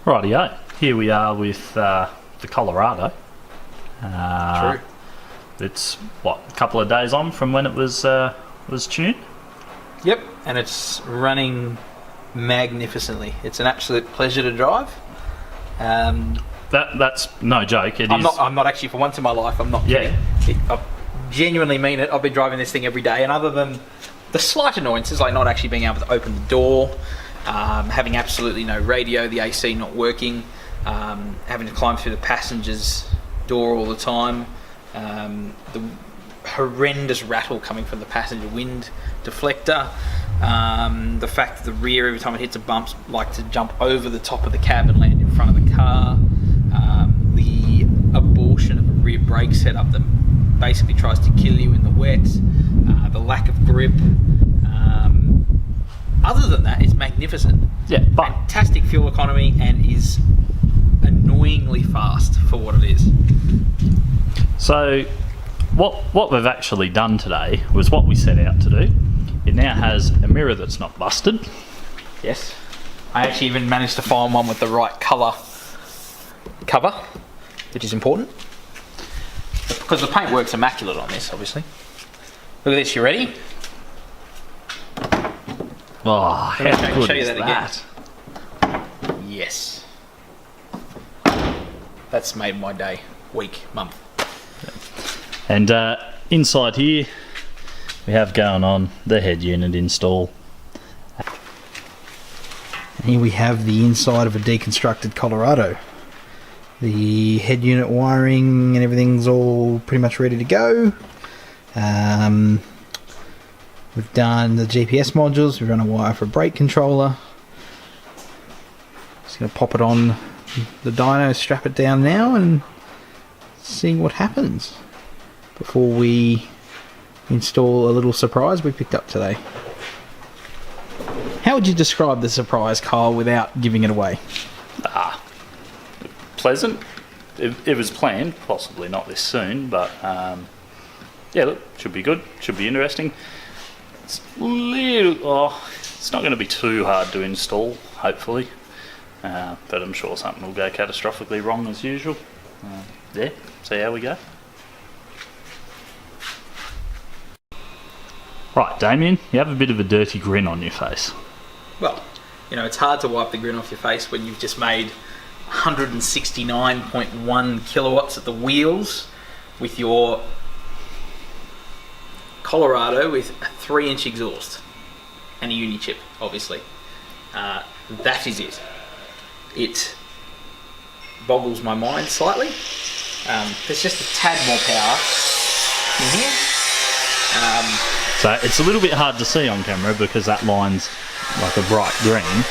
Rightio, here we are with the Colorado. True. It's what, a couple of days on from when it was tuned. Yep, and it's running magnificently. It's an absolute pleasure to drive. That's no joke. I'm not actually, for once in my life, I'm not kidding. I genuinely mean it. I've been driving this thing every day, and other than the slight annoyances, like not actually being able to open the door, having absolutely no radio, the AC not working, having to climb through the passenger's door all the time, the horrendous rattle coming from the passenger wind deflector, the fact that the rear, every time it hits a bump, like to jump over the top of the cab and land in front of the car, the abortion of a rear brake setup that basically tries to kill you in the wet, the lack of grip. Other than that, it's magnificent. Yeah, but fantastic fuel economy and is annoyingly fast for what it is. so what we've actually done today was what we set out to do. It now has a mirror that's not busted. Yes. I actually even managed to find one with the right colour cover, which is important. Because the paint works immaculate on this, obviously. Look at this, you ready? Oh, how good show you is that that? again. Yes. That's made my day, week, month. And inside here, we have going on the head unit install. Here we have the inside of a deconstructed Colorado. The head unit wiring and everything's all pretty much ready to go. We've done the GPS modules. We've run a wire for a brake controller. Just going to pop it on the dyno, strap it down now and see what happens before we install a little surprise we picked up today. How would you describe the surprise, Kyle, without giving it away? Pleasant. It was planned, possibly not this soon, but yeah, look, should be good, should be interesting. It's it's not going to be too hard to install, hopefully, but I'm sure something will go catastrophically wrong as usual. Yeah, see how we go. Right, Damien, you have a bit of a dirty grin on your face. Well, you know, it's hard to wipe the grin off your face when you've just made 169.1 kilowatts at the wheels with your Colorado with a 3-inch exhaust and a uni chip, obviously. That is it. It boggles my mind slightly. There's just a tad more power in here. So it's a little bit hard to see on camera because that line's like a bright green.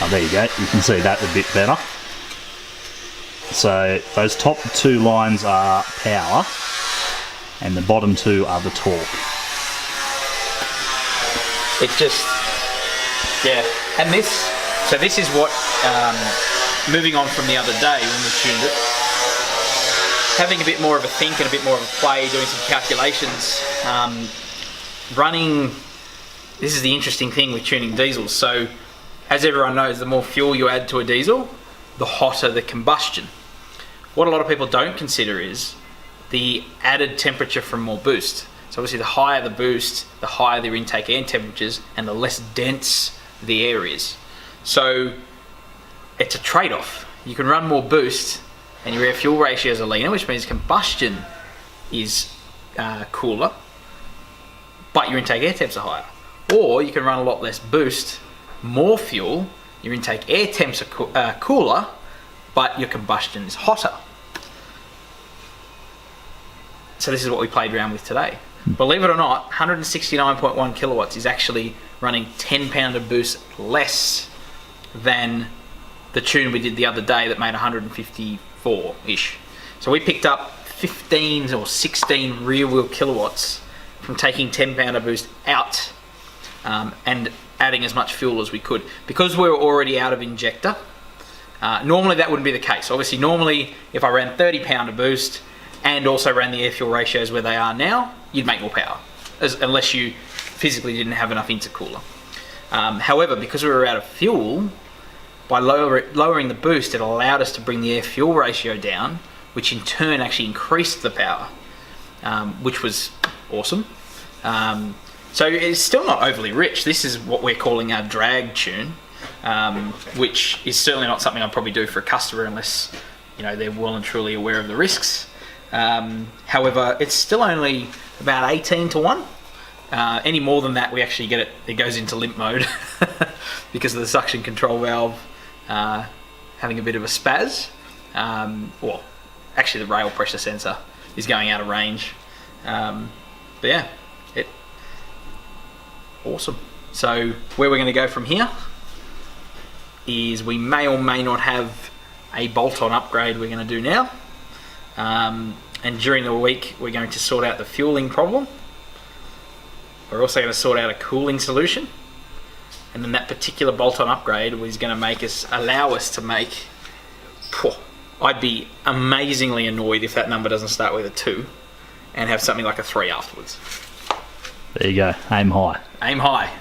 Oh, there you go, you can see that a bit better. So those top two lines are power and the bottom two are the torque. It just, yeah. And this is what, moving on from the other day when we tuned it, having a bit more of a think and a bit more of a play, doing some calculations, running, this is the interesting thing with tuning diesels. So as everyone knows, the more fuel you add to a diesel, the hotter the combustion. What a lot of people don't consider is the added temperature from more boost. So obviously the higher the boost, the higher the intake air temperatures and the less dense the air is. So it's a trade-off. You can run more boost and your air fuel ratios are leaner, which means combustion is cooler, but your intake air temps are higher. Or you can run a lot less boost, more fuel, your intake air temps are cooler, but your combustion is hotter. So this is what we played around with today. Believe it or not, 169.1 kilowatts is actually running 10 pound of boost less than the tune we did the other day that made 154-ish. So we picked up 15 or 16 rear wheel kilowatts from taking 10 pound of boost out and adding as much fuel as we could. Because we were already out of injector, normally that wouldn't be the case. Obviously, normally if I ran 30 pound of boost and also ran the air fuel ratios where they are now, you'd make more power, unless you physically didn't have enough intercooler. However, because we were out of fuel, by lowering the boost, it allowed us to bring the air-fuel ratio down, which in turn actually increased the power, which was awesome. So it's still not overly rich. This is what we're calling our drag tune, which is certainly not something I'd probably do for a customer unless they're well and truly aware of the risks. However, it's still only about 18 to 1. Any more than that, we actually get it goes into limp mode because of the suction control valve having a bit of a spaz. Well, actually the rail pressure sensor is going out of range. But yeah, awesome. So where we're going to go from here is we may or may not have a bolt-on upgrade we're going to do now. And during the week, we're going to sort out the fueling problem. We're also going to sort out a cooling solution. And then that particular bolt-on upgrade was going to allow us to make... I'd be amazingly annoyed if that number doesn't start with a 2 and have something like a 3 afterwards. There you go. Aim high. Aim high.